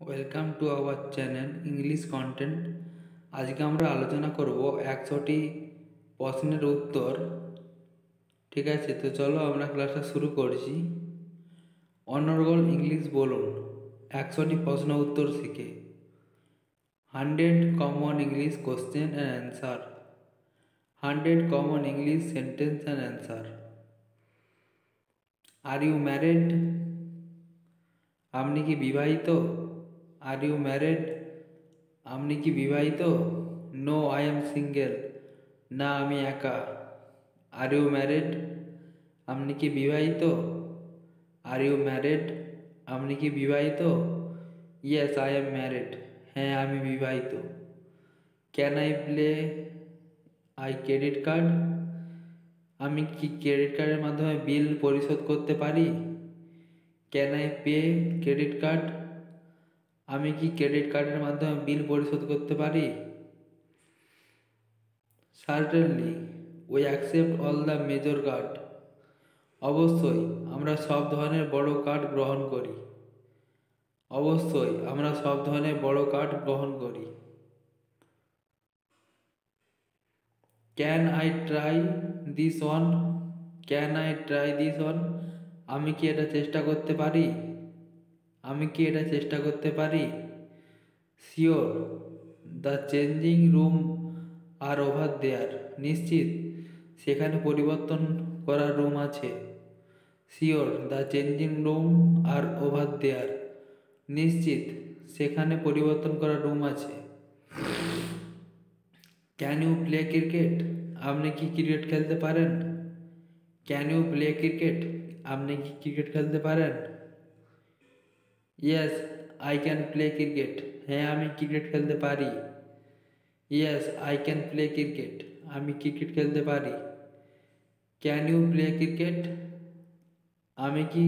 Welcome to our channel English content. আজকে আমরা আলোচনা করব 100টি প্রশ্নের উত্তর। ঠিক আছে, তো চলো আমরা ক্লাসটা শুরু করছি। অনর্গল ইংলিশ বলুন 100টি প্রশ্ন উত্তর শিখে। 100 common English question and answer. 100 common English sentence and answer. Are you married? আপনি কি বিবাহিত? Are you married? আপনি কি বিবাহিত? No I am single. না আমি একা। Are you married? আপনি কি বিবাহিত? Are you married? আপনি কি বিবাহিত? Yes I am married. হ্যাঁ আমি বিবাহিত। Can I play I credit card? আমি কি ক্রেডিট কার্ডের মাধ্যমে বিল পরিশোধ করতে পারি? Can I pay credit card? আমি কি ক্রেডিট কার্ডের মাধ্যমে বিল পরিশোধ করতে পারি? Certainly we accept all the major card. অবশ্যই আমরা সব ধরনের বড় কার্ড গ্রহণ করি। অবশ্যই আমরা সব ধরনের বড় কার্ড গ্রহণ করি। Can I try this on? Can I try this on? আমি কি এটা চেষ্টা করতে পারি? আমি কি এটা চেষ্টা করতে পারি? Sure the changing room are over there. নিশ্চিত সেখানে পরিবর্তন করার রুম আছে। Sure the changing room are over there. নিশ্চিত সেখানে পরিবর্তন করার রুম আছে। Can you play cricket? আপনি কি ক্রিকেট খেলতে পারেন? Can you play cricket? আপনি কি ক্রিকেট খেলতে পারেন? Yes I can play cricket. হ্যাঁ আমি ক্রিকেট খেলতে পারি। Yes I can play cricket. আমি ক্রিকেট খেলতে পারি। Can you play cricket? আমি কি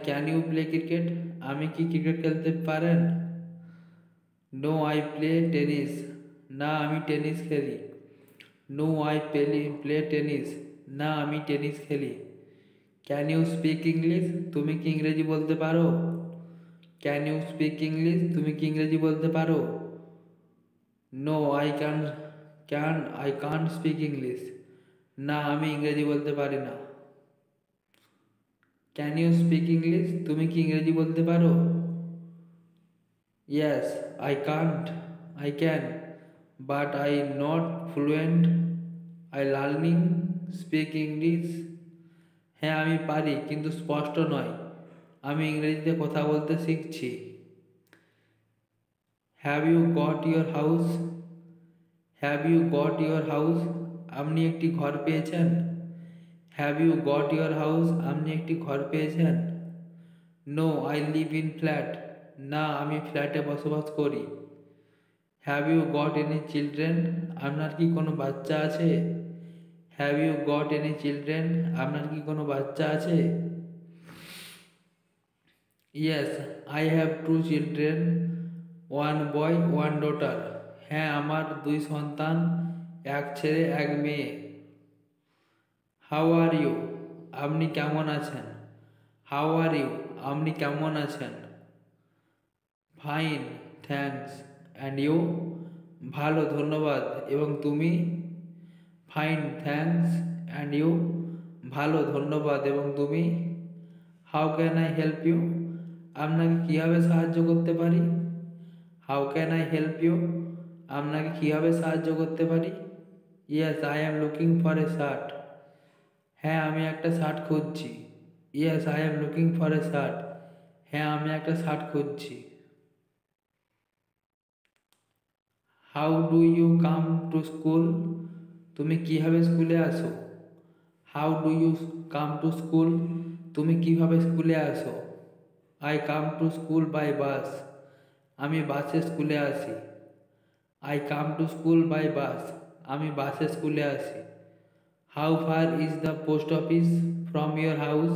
ক্যান ইউ প্লে ক্রিকেট? আমি কি ক্রিকেট খেলতে পারেন? No I play tennis. না আমি টেনিস খেলি। No I play tennis. না আমি টেনিস খেলি। Can you speak English? তুমি কি ইংরেজি বলতে পারো? Can you speak English? তুমি কি ইংরেজি বলতে পারো? No I can't speak English. না আমি ইংরেজি বলতে পারি না। Can you speak English? তুমি কি ইংরেজি বলতে পারো? Yes I can but I not fluent. I learning speak English. হ্যাঁ আমি পারি কিন্তু স্পষ্ট নয়। আমি ইংরেজিতে কথা বলতে শিখছি। Have you got your house? Have you got your house? আপনি একটি ঘর পেয়েছেন? Have you got your house? আপনি একটি ঘর পেয়েছেন? No I live in flat. না আমি ফ্ল্যাটে বসবাস করি। Have you got any children? আপনার কি কোনো বাচ্চা আছে? Have you got any children? আপনার কি কোনো বাচ্চা আছে? Yes I have two children, one boy one daughter. হ্যাঁ আমার দুই সন্তান, এক ছেলে এক মেয়ে। How are you? আপনি কেমন আছেন? How are you? আপনি কেমন আছেন? Fine thanks and you? ভালো ধন্যবাদ, এবং তুমি? Fine thanks and you? ভালো ধন্যবাদ, এবং তুমি? How can I help you? আপনাকে কীভাবে সাহায্য করতে পারি? How can I help you? আপনাকে কীভাবে সাহায্য করতে পারি? Yes I am looking for a shirt. হ্যাঁ আমি একটা শার্ট খুঁজছি। Yes I am looking for a shirt. হ্যাঁ আমি একটা শার্ট খুঁজছি। How do you come to school? তুমি কীভাবে স্কুলে আসো? How do you come to school? তুমি কীভাবে স্কুলে আসো? I come to school by bus. আমি বাসে স্কুলে আসি। I come to school by bus. আমি বাসে স্কুলে আসি। How far is the post office from your house?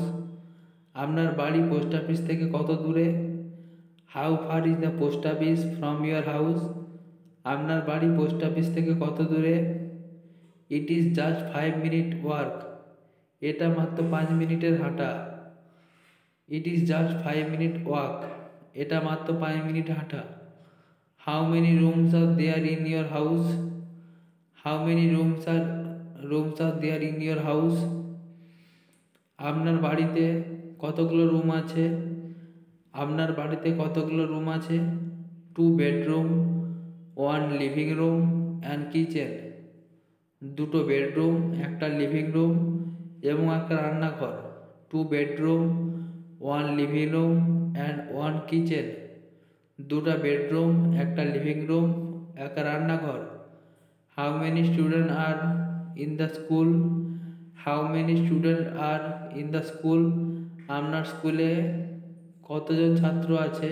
আপনার বাড়ি পোস্ট অফিস থেকে কত দূরে? How far is the post office from your house? আপনার বাড়ি পোস্ট অফিস থেকে কত দূরে? It is just 5 minute walk. এটা মাত্র 5 মিনিটের হাঁটা। It is just 5 minute walk. এটা মাত্র 5 মিনিট হাঁটা। How many rooms are there in your house? How many rooms are there in your house? আপনার বাড়িতে কতগুলো রুম আছে? আপনার বাড়িতে কতগুলো রুম আছে? 2 bedroom, 1 living room and kitchen. 2 bedroom, একটা লিভিং রুম এবং একটা রান্নাঘর। 2 bedroom, 1 living room and 1 kitchen. 2টা বেডরুম, একটা লিভিং রুম, একটা রান্নাঘর। How many student are in the school? How many student are in the school? আপনার স্কুলে কতজন ছাত্র আছে?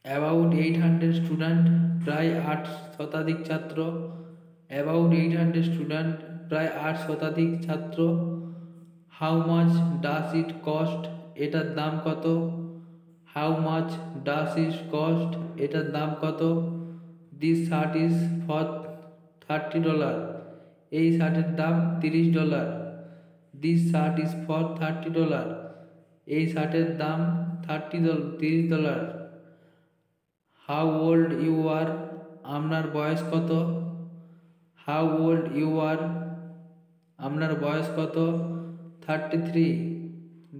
অ্যাবাউট 800 স্টুডেন্ট, প্রায় 8 শতাধিক ছাত্র। অ্যাবাউট 800 স্টুডেন্ট, প্রায় 8 শতাধিক ছাত্র। How much does it cost? এটার দাম কত? How much does it cost? এটার দাম কত? This shirt is for $30। এই শার্টের দাম $30। This shirt is for $30। এই শার্টের দাম $30। How old you are? আপনার বয়স কত? How old you are? আপনার বয়স কত? 33,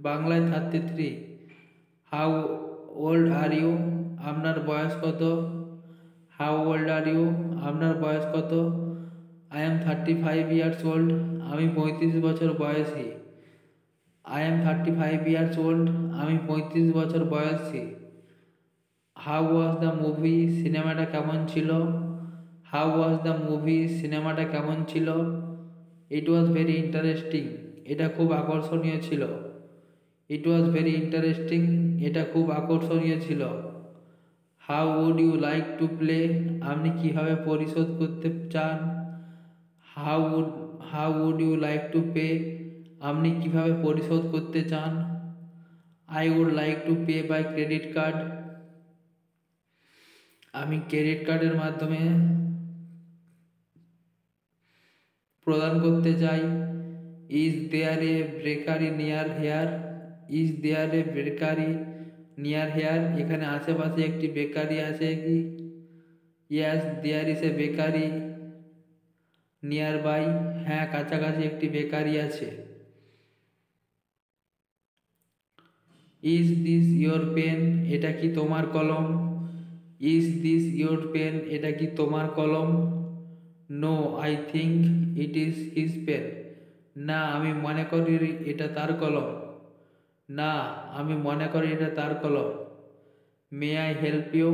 বাংলায় 33। How old are you? আপনার বয়স কত? How old are you? আপনার বয়স কত? I am 35 years old. আমি 35 বছর বয়সী। I am 35 years old. আমি 35 বছর বয়সী। How was the movie? সিনেমাটা কেমন ছিল? How was the movie? সিনেমাটা কেমন ছিল? It was very interesting. এটা খুব আকর্ষণীয় ছিল। It was very interesting. এটা খুব আকর্ষণীয় ছিল। How would you like to play? আপনি কিভাবে পরিশোধ করতে চান? How would you like to pay? আপনি কিভাবে পরিশোধ করতে চান? I would like to pay by credit card. আমি ক্রেডিট কার্ডের মাধ্যমে প্রদান করতে চাই। Is there a bakery near here? Is there a bakery near here? এখানে আশেপাশে একটি বেকারি আছে কি? Yes there is a bakery nearby. হ্যাঁ, কাছাকাছি একটি বেকারি আছে। Is this your pen? এটা কি তোমার কলম? Is this your pen? এটা কি তোমার কলম? No, I think it is his pen. না, আমি মনে করি এটা তার কলম। না, আমি মনে করি এটা তার কলম। May I help you?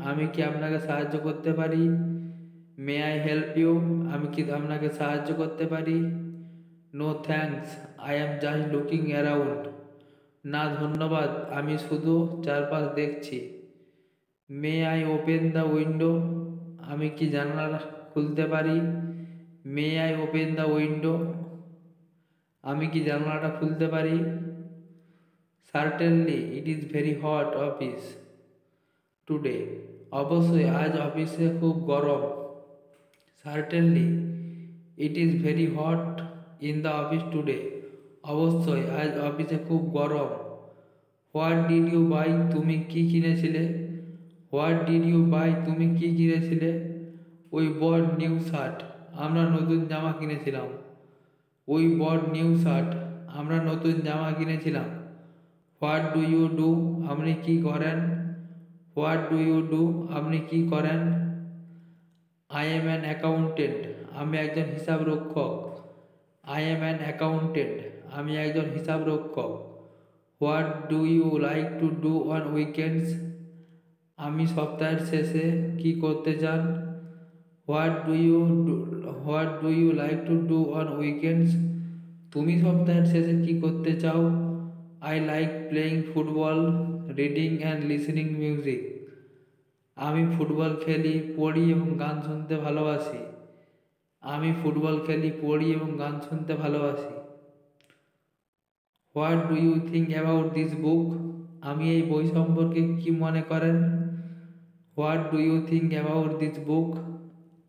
আমি কি আপনাকে সাহায্য করতে পারি? May I help you? আমি কি আপনাকে সাহায্য করতে পারি? No thanks, I am just looking around. না ধন্যবাদ, আমি শুধু চারপাশ দেখছি। May I open the window? আমি কি জানালা খুলতে পারি? May I open the window? আমি কি জানালাটা খুলতে পারি? Certainly it is very hot office today. অবশ্যই আজ অফিসে খুব গরম। Certainly it is very hot in the office today. অবশ্যই আজ অফিসে খুব গরম। What did you buy? তুমি কি কিনেছিলে? What did you buy? তুমি কি কিনেছিলে? We bought new shirt. আমরা নতুন জামা কিনেছিলাম। We bought new shirt. আমরা নতুন জামা কিনেছিলাম। What do you do? আপনি কি করেন? What do you do? আপনি কি করেন? I am an accountant. আমি একজন হিসাবরক্ষক। I am an accountant. আমি একজন হিসাবরক্ষক। What do you like to do on weekends? আমি সপ্তাহের শেষে কি করতে চান? What do you like to do on weekends? তুমি সপ্তাহের শেষে কি করতে চাও? I like playing football, reading and listening music. আমি ফুটবল খেলি, পড়ি এবং গান শুনতে ভালোবাসি। আমি ফুটবল খেলি, পড়ি এবং গান শুনতে ভালোবাসি। What do you think about this book? আমি এই বই সম্পর্কে কি মনে করেন? What do you think about this book?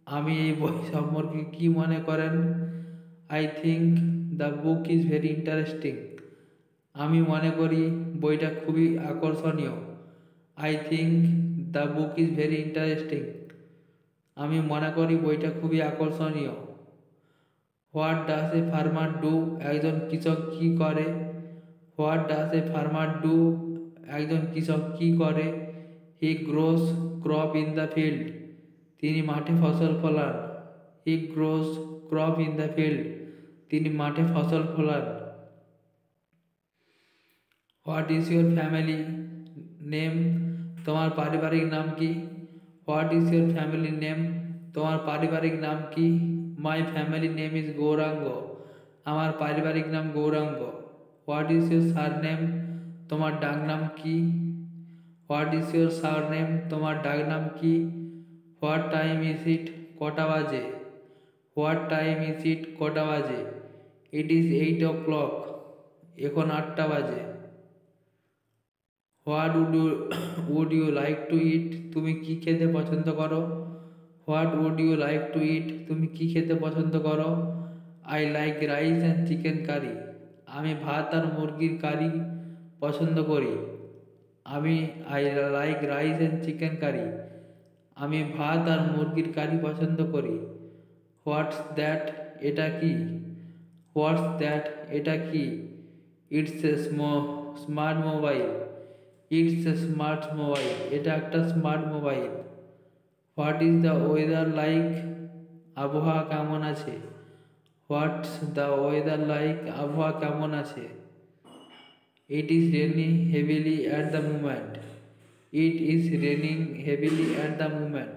আমি এই বই সম্পর্কে কি মনে করেন? I think the book is very interesting. আমি মনে করি বইটা খুবই আকর্ষণীয়। I think the book is very interesting. আমি মনে করি বইটা খুবই আকর্ষণীয়। What does a farmer do? একজন কৃষক কি করে? What does a farmer do? একজন কৃষক কি করে? He grows crop in the field. তিনি মাঠে ফসল ফলান। He grows crop in the field. তিনি মাঠে ফসল ফলান। What is your family name? তোমার পারিবারিক নাম কি? What is your family name? তোমার পারিবারিক নাম কি? My family name is Gauranga. আমার পারিবারিক নাম Gauranga. What is your surname? তোমার ডাকনাম কি? What is your surname? তোমার ডাকনাম কি? What time is it? কটা বাজে? What time is it? কটা বাজে? It is 8 o'clock। এখন 8টা বাজে। What would you like to eat? তুমি কি খেতে পছন্দ করো? What would you like to eat? তুমি কি খেতে পছন্দ করো? I like rice and chicken curry. আমি ভাত আর মুরগির কারি পছন্দ করি। I like rice and chicken curry. আমি ভাত আর মুরগির কারি পছন্দ করি। What's that? এটা কি? What's that? এটা কি? It's a smart mobile. It's a smart mobile. এটা একটা smart mobile. What is the weather like? আবহাওয়া কেমন আছে? What's the weather like? আবহাওয়া কেমন আছে? It is raining heavily at the moment. It is raining heavily at the moment.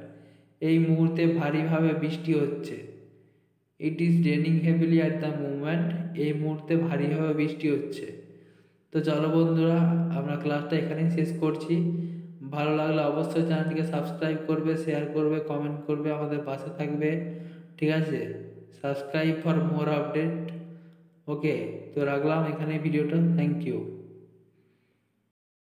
এই মুহূর্তে ভারীভাবে বৃষ্টি হচ্ছে। It is raining heavily at the moment. এই মুহূর্তে ভারীভাবে বৃষ্টি হচ্ছে। তো চলো বন্ধুরা, আমরা ক্লাসটা এখানেই শেষ করছি। ভালো লাগলে অবশ্যই চ্যানেলটিকে সাবস্ক্রাইব করবে, শেয়ার করবে, কমেন্ট করবে, আমাদের পাশে থাকবে। ঠিক আছে? Subscribe for more update. Okay, তো রাখলাম এখানে ভিডিওটা। Thank you.